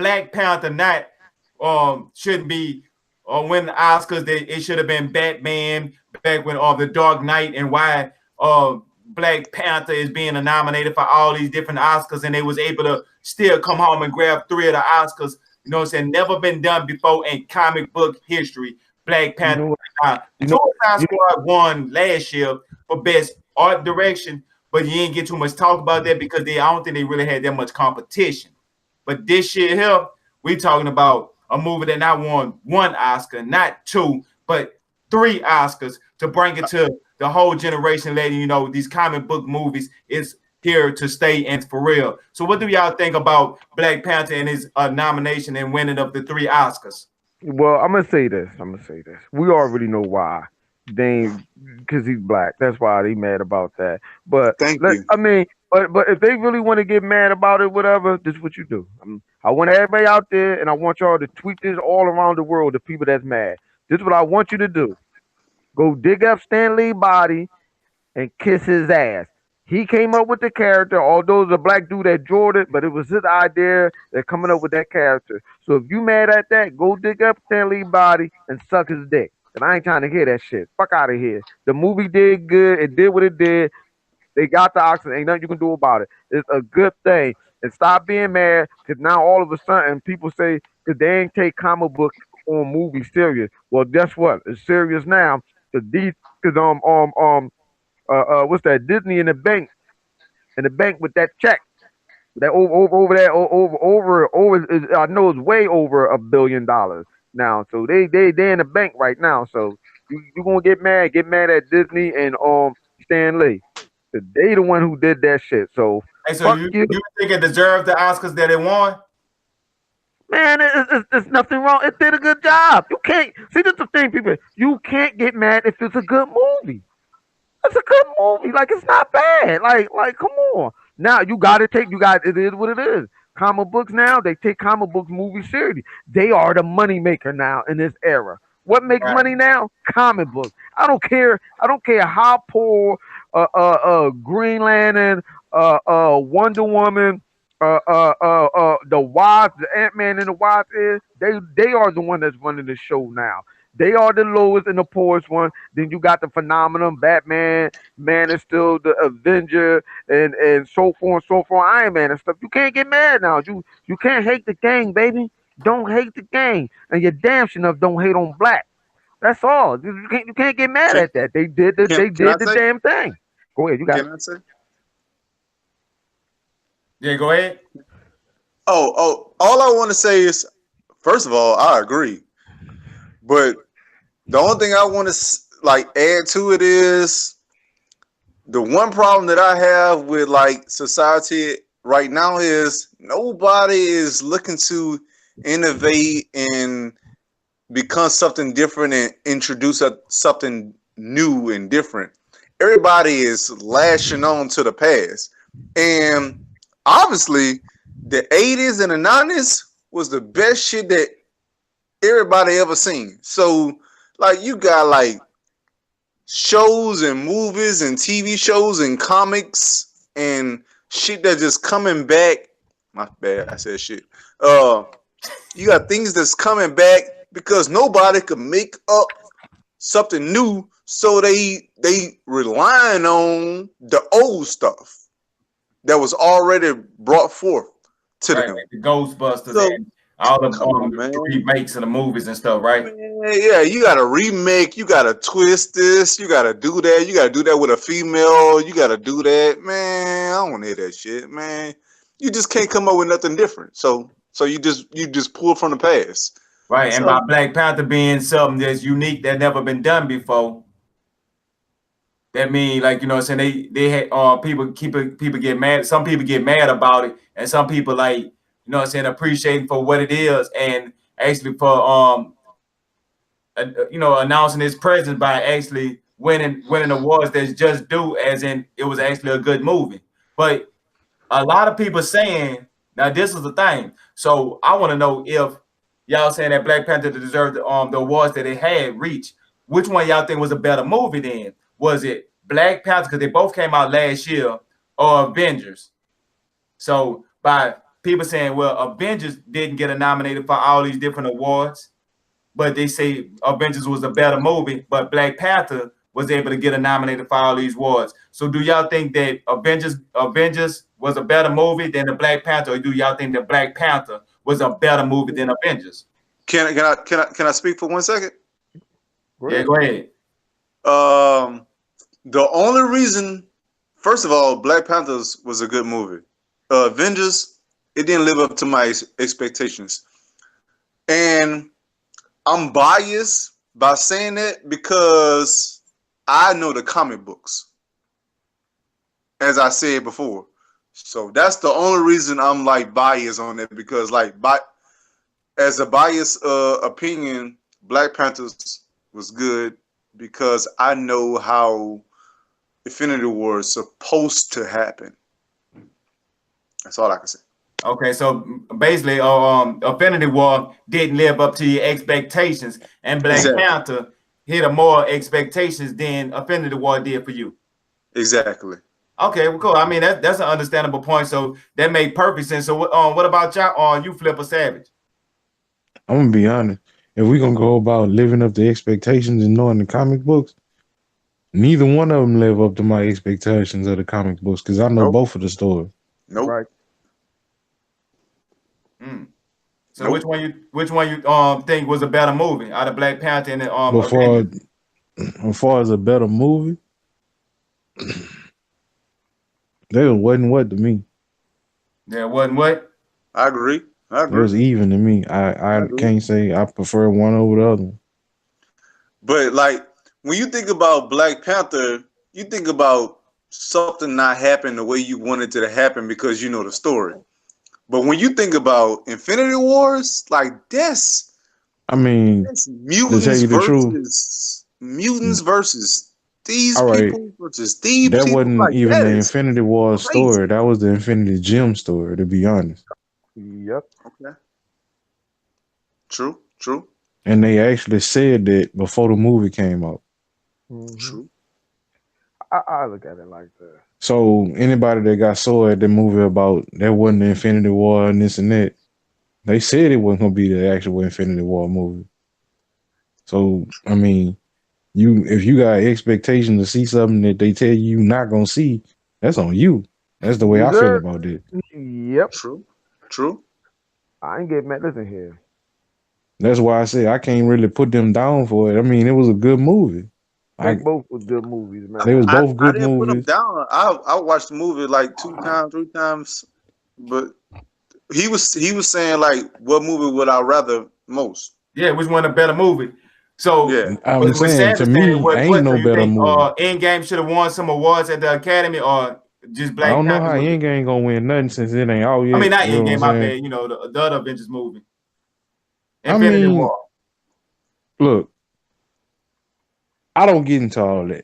Black Panther not shouldn't be win the Oscars. It should have been Batman back when the Dark Knight, and why Black Panther is being nominated for all these different Oscars, and they was able to still come home and grab 3 of the Oscars. You know what I'm saying? Never been done before in comic book history. Black Panther. Suicide Squad won last year for best art direction, but you didn't get too much talk about that because I don't think they really had that much competition. But this year here, we talking about a movie that not won 1 Oscar, not 2, but 3 Oscars to bring it to the whole generation, letting you know these comic book movies is here to stay and for real. So what do y'all think about Black Panther and his nomination and winning of the 3 Oscars? Well, I'm gonna say this. We already know why. Because he's black. That's why they mad about that. But Thank you. I mean, but if they really want to get mad about it, whatever, this is what you do. I want everybody out there, and I want y'all to tweet this all around the world. The people that's mad. This is what I want you to do. Go dig up Stan Lee's body and kiss his ass. He came up with the character, although it's a black dude that drew it, but it was his idea. They're coming up with that character. So if you mad at that, go dig up Stan Lee's body and suck his dick. And I ain't trying to hear that shit. Fuck out of here. The movie did good. It did what it did. They got the oxygen. Ain't nothing you can do about it. It's a good thing. And stop being mad because now all of a sudden people say because they ain't take comic book on movies serious. Well, guess what? It's serious now. Because what's that? Disney in the bank with that check. That over there over I know it's way over $1 billion now. So they in the bank right now. So you gonna get mad at Disney and Stan Lee. They the one who did that shit. So hey, so you think it deserved the Oscars that it won? Man, it's nothing wrong. It did a good job. You can't see that's the thing, people. You can't get mad if it's a good movie. It's a good movie. Like it's not bad. Like come on. Now it is what it is. Comic books now, they take comic books movies seriously. They are the money maker now in this era. What makes money now? Comic books. I don't care how poor Green Lantern, Wonder Woman, the Wasp, the Ant-Man and the Wasp is. They are the one that's running the show now. They are the lowest and the poorest one. Then you got the Phenomenon, Batman, Man is still the Avenger, and so forth and so forth, Iron Man and stuff. You can't get mad now. You can't hate the gang, baby. Don't hate the gang, and you damn sure enough don't hate on black. That's all. You can't get mad at that. They did the damn thing. Go ahead. You got. Can I say? Yeah, go ahead. Oh, all I want to say is, first of all, I agree. But the only thing I want to add to it is the one problem that I have with society right now is nobody is looking to innovate and become something different and introduce something new and different. Everybody is lashing on to the past, and obviously the 80s and the 90s was the best shit that everybody ever seen. So you got shows and movies and TV shows and comics and shit that just coming back. My bad, I said shit. You got things that's coming back because nobody could make up something new, so they relying on the old stuff that was already brought forth to them. Like the Ghostbusters. So, all the remakes of the movies and stuff, right? Yeah, you got to remake. You got to twist this. You got to do that. You got to do that with a female. You got to do that. Man, I don't want to hear that shit, man. You just can't come up with nothing different. So you just pull from the past. Right, and by Black Panther being something that's unique that never been done before, that means they had people get mad. Some people get mad about it, and some people appreciating for what it is, and actually for announcing his presence by actually winning awards that's just due, as in it was actually a good movie. But a lot of people saying, now this is the thing. So I want to know if y'all saying that Black Panther deserved the awards that it had reached. Which one y'all think was a better movie then? Was it Black Panther, because they both came out last year, or Avengers? So by people saying, well, Avengers didn't get nominated for all these different awards, but they say Avengers was a better movie, but Black Panther was able to get nominated for all these awards. So do y'all think that Avengers was a better movie than the Black Panther, or do y'all think that Black Panther was a better movie than Avengers? Can I speak for 1 second? Yeah, go ahead. The only reason, first of all, Black Panthers was a good movie. Avengers, it didn't live up to my expectations, and I'm biased by saying that because I know the comic books, as I said before. So that's the only reason I'm like biased on it, because like as a biased opinion, Black Panthers was good because I know how Infinity War is supposed to happen. That's all I can say. Okay, so basically, Infinity War didn't live up to your expectations, and Black Exactly. Panther hit a more expectations than Infinity War did for you. Exactly. Okay, well, cool. I mean, that's an understandable point. So that made perfect sense. So, what about y'all? You Flipper Savage? I'm gonna be honest. If we're gonna go about living up to expectations and knowing the comic books, neither one of them live up to my expectations of the comic books because I know Nope. both of the stories. Nope. Right. So Nope. which one you think was a better movie out of Black Panther and Before, Avengers? as far as a better movie, there wasn't what to me. There wasn't what? I agree. I It was agree. even to me. I I agree. can't say I prefer one over the other. But like when you think about Black Panther, you think about something not happening the way you wanted it to happen because you know the story. But when you think about Infinity Wars, like that's I mean, to tell you the truth, mutants versus these all right, people versus these that people. wasn't Like even that the is Infinity War crazy. story. That was the Infinity Gem story, to be honest. Yep. Okay. True. True. And they actually said that before the movie came out. True. I look at it like that. So anybody that got sore at the movie about that wasn't the Infinity War and this and that, they said it wasn't gonna be the actual Infinity War movie. So I mean, if you got expectation to see something that they tell you you're not gonna see, that's on you. That's the way You I feel good? about it. Yep. True. True. I ain't getting mad. Listen here. That's why I say I can't really put them down for it. I mean, it was a good movie. They both were good movies, They was man. both I good didn't put him movies. down. I watched the movie like 2 times, 3 times, but he was saying like, what movie would I rather most? Yeah, which one a better movie? So Yeah, I'm with saying to Savage saying me, ain't what? So no you better think movie. Endgame should have won some awards at the Academy, or just I Black don't know Panther how was? Endgame ain't gonna win nothing since it ain't out I mean, yet. not You know what I'm Endgame, my saying? bad. You know, the other Avengers movie, I Infinity mean, War. look, I don't get into all that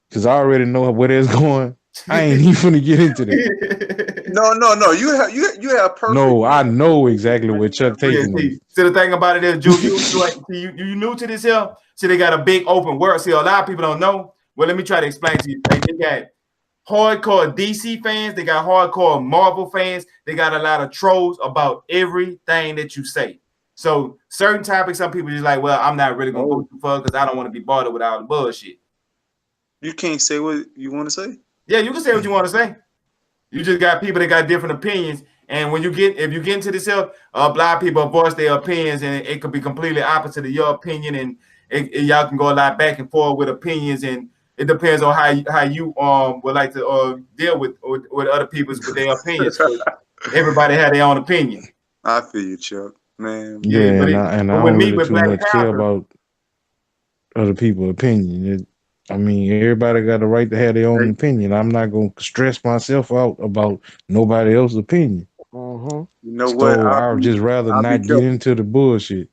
because I already know where that's going. I ain't even gonna get into that. no. You have perfect. No, I know exactly where Chuck Yeah, taking me. see, the thing about it is, Juke, you new to this here. See, they got a big open world. See, a lot of people don't know. Well, let me try to explain to you. They got hardcore DC fans. They got hardcore Marvel fans. They got a lot of trolls about everything that you say. So certain topics, some people just like, well, I'm not really gonna go too far because I don't want to be bothered with all the bullshit. You can't say what you want to say. Yeah, you can say what you want to say. You just got people that got different opinions, and when if you get into this here, a lot of people voice their opinions, and it could be completely opposite of your opinion, and y'all can go a lot back and forth with opinions, and it depends on how you would like to deal with other people's with their opinions. Everybody had their own opinion. I feel you, Chuck. Man, Yeah, Yeah, and I but with don't me really with too Black much care Panther, about other people's opinion. I mean, everybody got the right to have their own hey, opinion. I'm not gonna stress myself out about nobody else's opinion. Mm-hmm. you know what? So I would just rather I'll be not get careful. into the bullshit.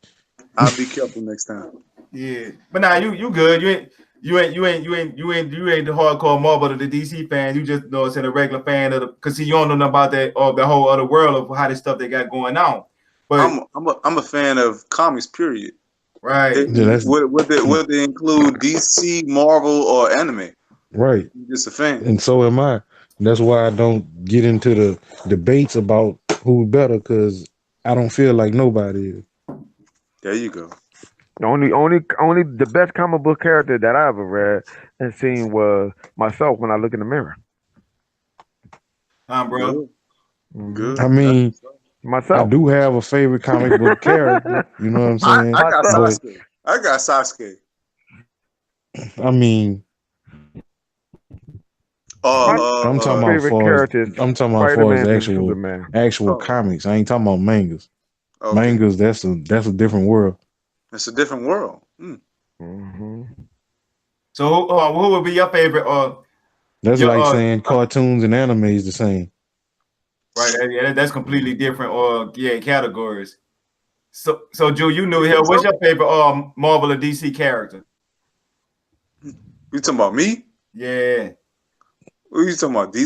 I'll be careful next time. yeah. But now you good. You ain't the hardcore Marvel of the DC fan. You just know it's a regular fan of the because you don't know nothing about that or the whole other world of how this stuff they got going on. But I'm a fan of comics. Period. right. Yeah, that's Would they include DC, Marvel, or anime? right. I'm just a fan. And so am I. That's why I don't get into the debates about who's better because I don't feel like nobody is. There you go. Only the best comic book character that I ever read and seen was myself when I look in the mirror. Bro. Good. Hmm. I Good. mean, I Myself. do have a favorite comic book character, you know what I'm saying? I got Myself. But Sasuke. I got Sasuke. I mean, My I'm talking about favorite far as character is far as Spider-Man and actual Superman. Oh, comics. I ain't talking about mangas. okay. Mangas, that's a different world. It's a different world. Hmm. So who would be your favorite? That's Your like saying cartoons and anime is the same. right? Yeah, that's completely different. Yeah, categories. So Drew, you knew You here. think What's so? your favorite Marvel or DC character? You talking about me? Yeah. What are you talking about? DC?